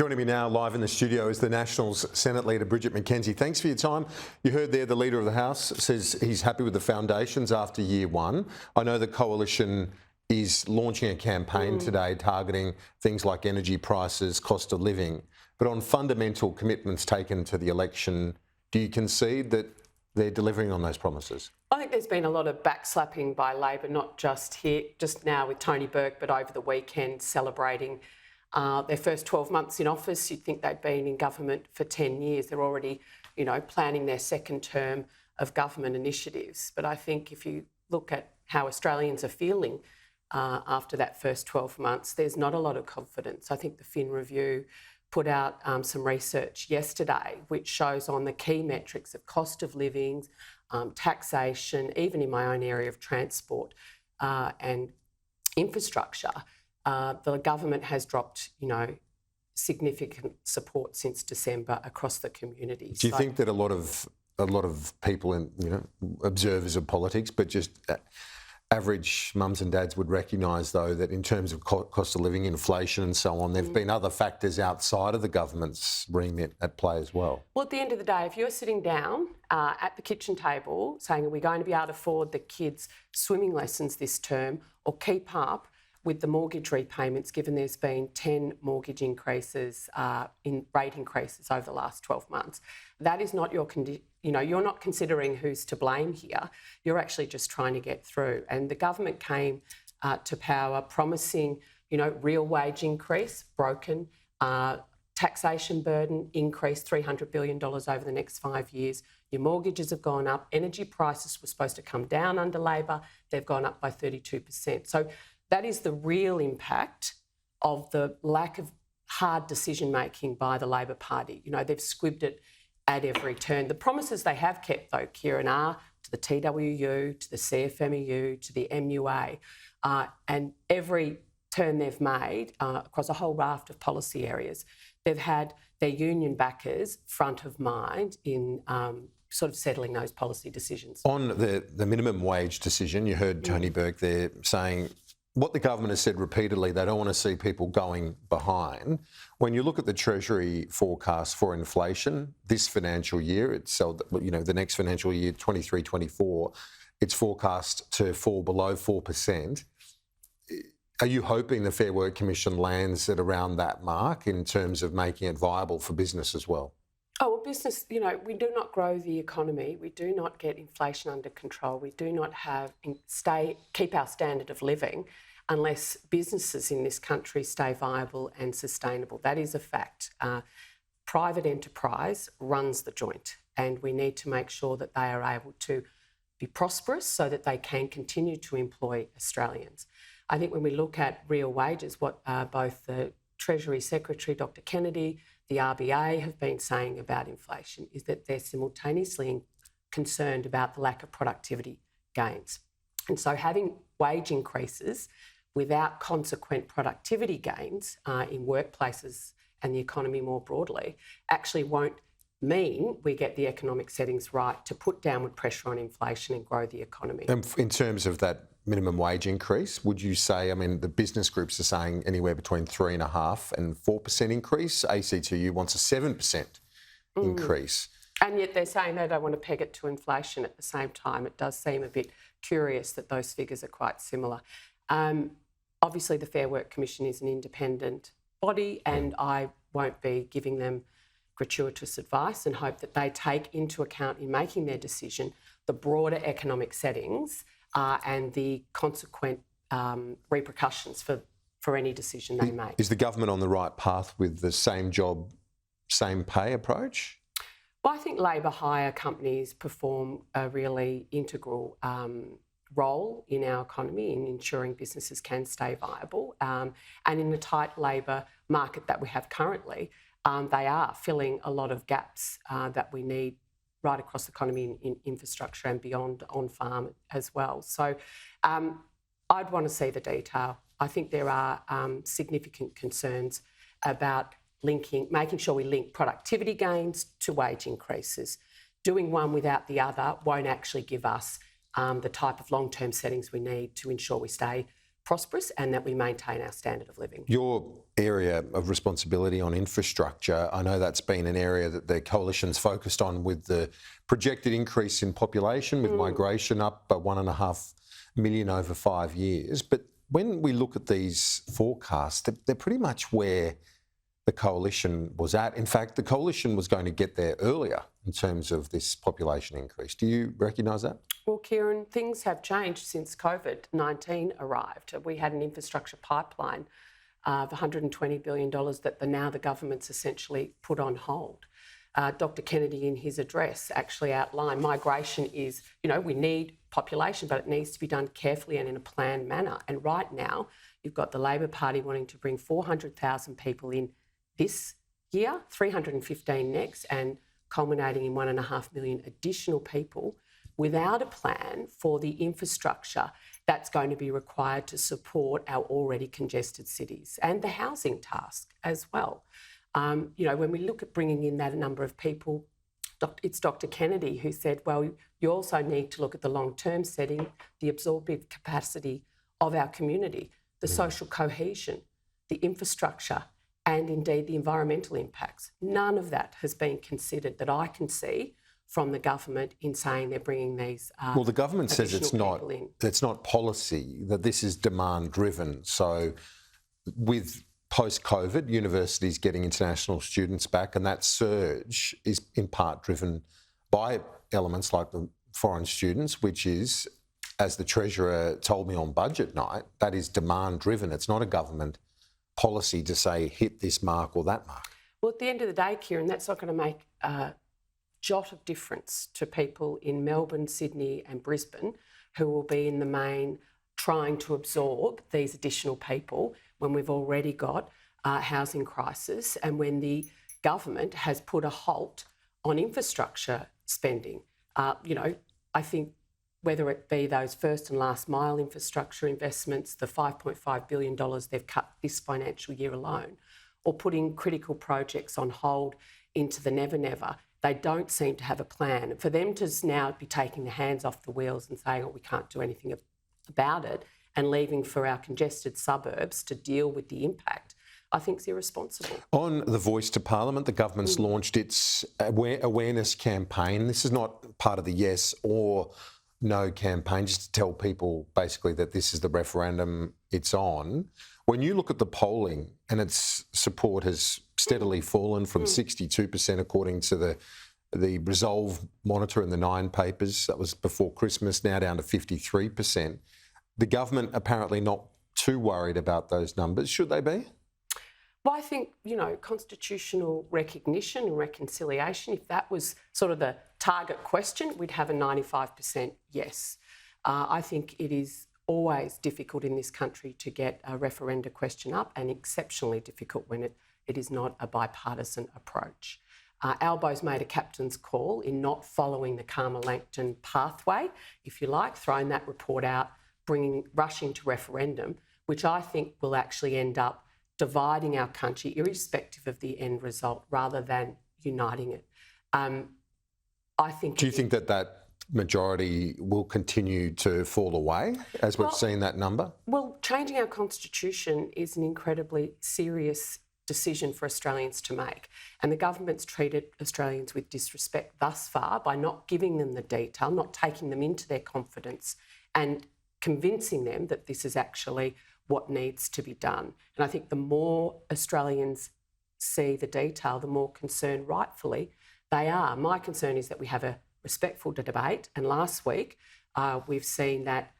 Joining me now live in the studio is the Nationals Senate Leader Bridget McKenzie. Thanks for your time. You heard there the Leader of the House says he's happy with the foundations after year one. I know the Coalition is launching a campaign today targeting things like energy prices, cost of living. But on fundamental commitments taken to the election, do you concede that they're delivering on those promises? I think there's been a lot of backslapping by Labor, not just here, just now with Tony Burke, but over the weekend celebrating their first 12 months in office. You'd think they'd been in government for 10 years. They're already, planning their second term of government initiatives. But I think if you look at how Australians are feeling after that first 12 months, there's not a lot of confidence. I think the Fin Review put out some research yesterday which shows on the key metrics of cost of living, taxation, even in my own area of transport and infrastructure, the government has dropped, significant support since December across the community. Do you think that a lot of people and observers of politics, but just average mums and dads would recognise, though, that in terms of cost of living, inflation and so on, there have been other factors outside of the government's remit at play as well? Well, at the end of the day, if you're sitting down at the kitchen table saying, are we going to be able to afford the kids' swimming lessons this term or keep up with the mortgage repayments, given there's been 10 mortgage increases, rate increases over the last 12 months, that is not your you're not considering who's to blame here. You're actually just trying to get through. And the government came to power promising, real wage increase, broken, taxation burden increase, $300 billion over the next 5 years. Your mortgages have gone up. Energy prices were supposed to come down under Labor. They've gone up by 32%. So that is the real impact of the lack of hard decision-making by the Labor Party. They've squibbed it at every turn. The promises they have kept, though, Kieran, are to the TWU, to the CFMEU, to the MUA, and every turn they've made across a whole raft of policy areas, they've had their union backers front of mind in sort of settling those policy decisions. On the minimum wage decision, you heard Tony Burke there saying what the government has said repeatedly, they don't want to see people going behind. When you look at the Treasury forecast for inflation this financial year, the next financial year, 23-24, it's forecast to fall below 4%. Are you hoping the Fair Work Commission lands at around that mark in terms of making it viable for business as well? Oh, well, business, we do not grow the economy. We do not get inflation under control. We do not keep our standard of living unless businesses in this country stay viable and sustainable. That is a fact. Private enterprise runs the joint, and we need to make sure that they are able to be prosperous so that they can continue to employ Australians. I think when we look at real wages, what both the Treasury Secretary, Dr. Kennedy, the RBA have been saying about inflation is that they're simultaneously concerned about the lack of productivity gains. And so having wage increases without consequent productivity gains in workplaces and the economy more broadly actually won't mean we get the economic settings right to put downward pressure on inflation and grow the economy. And in terms of that minimum wage increase, would you say, the business groups are saying anywhere between 3.5% and 4% increase. ACTU wants a 7% increase. And yet they're saying they don't want to peg it to inflation at the same time. It does seem a bit curious that those figures are quite similar. Obviously, the Fair Work Commission is an independent body, and I won't be giving them gratuitous advice, and hope that they take into account in making their decision the broader economic settings and the consequent repercussions for any decision they make. Is the government on the right path with the same job, same pay approach? Well, I think labour hire companies perform a really integral role in our economy in ensuring businesses can stay viable. And in the tight labour market that we have currently, they are filling a lot of gaps that we need right across the economy in infrastructure and beyond on farm as well. So I'd want to see the detail. I think there are significant concerns about making sure we link productivity gains to wage increases. Doing one without the other won't actually give us the type of long-term settings we need to ensure we stay prosperous and that we maintain our standard of living. Your area of responsibility on infrastructure, I know that's been an area that the coalition's focused on with the projected increase in population, with migration up by 1.5 million over 5 years. But when we look at these forecasts, they're pretty much where the coalition was at. In fact, the coalition was going to get there earlier in terms of this population increase. Do you recognise that? Well, Kieran, things have changed since COVID-19 arrived. We had an infrastructure pipeline of $120 billion that now the government's essentially put on hold. Dr Kennedy, in his address, actually outlined migration is, we need population, but it needs to be done carefully and in a planned manner. And right now, you've got the Labor Party wanting to bring 400,000 people in this year, 315 next, and culminating in 1.5 million additional people without a plan for the infrastructure that's going to be required to support our already congested cities and the housing task as well. When we look at bringing in that number of people, it's Dr Kennedy who said, well, you also need to look at the long-term setting, the absorptive capacity of our community, the social cohesion, the infrastructure, and indeed the environmental impacts. None of that has been considered that I can see from the government in saying they're bringing these Well, the government says it's in. not policy, that this is demand-driven. So with post-COVID, universities getting international students back, and that surge is in part driven by elements like the foreign students, which is, as the Treasurer told me on budget night, that is demand-driven. It's not a government policy to say hit this mark or that mark. Well, at the end of the day, Kieran, that's not going to make a jot of difference to people in Melbourne, Sydney and Brisbane who will be in the main trying to absorb these additional people when we've already got a housing crisis and when the government has put a halt on infrastructure spending. I think whether it be those first and last mile infrastructure investments, the $5.5 billion they've cut this financial year alone, or putting critical projects on hold into the never, they don't seem to have a plan. For them to now be taking their hands off the wheels and saying, we can't do anything about it, and leaving for our congested suburbs to deal with the impact, I think is irresponsible. On the Voice to Parliament, the government's launched its awareness campaign. This is not part of the yes or no campaign, just to tell people basically that this is the referendum it's on. When you look at the polling, and its support has steadily fallen from 62% according to the Resolve Monitor in the 9 papers, that was before Christmas, now down to 53%. The government apparently not too worried about those numbers. Should they be? Well, I think, constitutional recognition and reconciliation, if that was sort of the target question, we'd have a 95% yes. I think it is always difficult in this country to get a referenda question up, and exceptionally difficult when it is not a bipartisan approach. Albo's made a captain's call in not following the Calma Langton pathway, if you like, throwing that report out, rushing to referendum, which I think will actually end up dividing our country irrespective of the end result rather than uniting it. Do you think that majority will continue to fall away as we've seen that number? Well, changing our constitution is an incredibly serious decision for Australians to make, and the government's treated Australians with disrespect thus far by not giving them the detail, not taking them into their confidence and convincing them that this is actually what needs to be done. And I think the more Australians see the detail, the more concerned, rightfully, they are. My concern is that we have a respectful debate. And last week, we've seen that,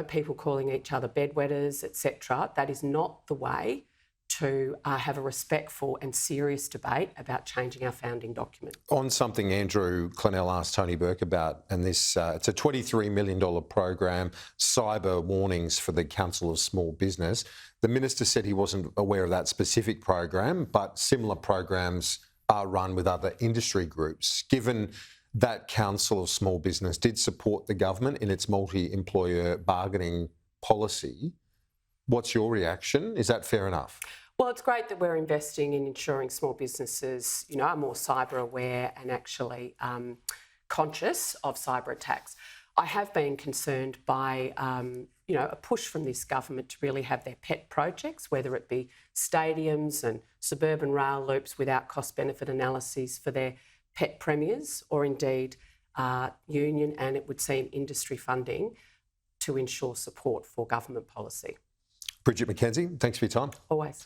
people calling each other bedwetters, etc. That is not the way to have a respectful and serious debate about changing our founding document. On something Andrew Clennell asked Tony Burke about, and this, it's a $23 million program, cyber warnings for the Council of Small Business. The minister said he wasn't aware of that specific program, but similar programs are run with other industry groups. Given that Council of Small Business did support the government in its multi-employer bargaining policy, what's your reaction? Is that fair enough? Well, it's great that we're investing in ensuring small businesses, are more cyber aware and actually conscious of cyber attacks. I have been concerned by, a push from this government to really have their pet projects, whether it be stadiums and suburban rail loops without cost-benefit analyses for their pet premiers, or indeed union and, it would seem, industry funding to ensure support for government policy. Bridget McKenzie, thanks for your time. Always.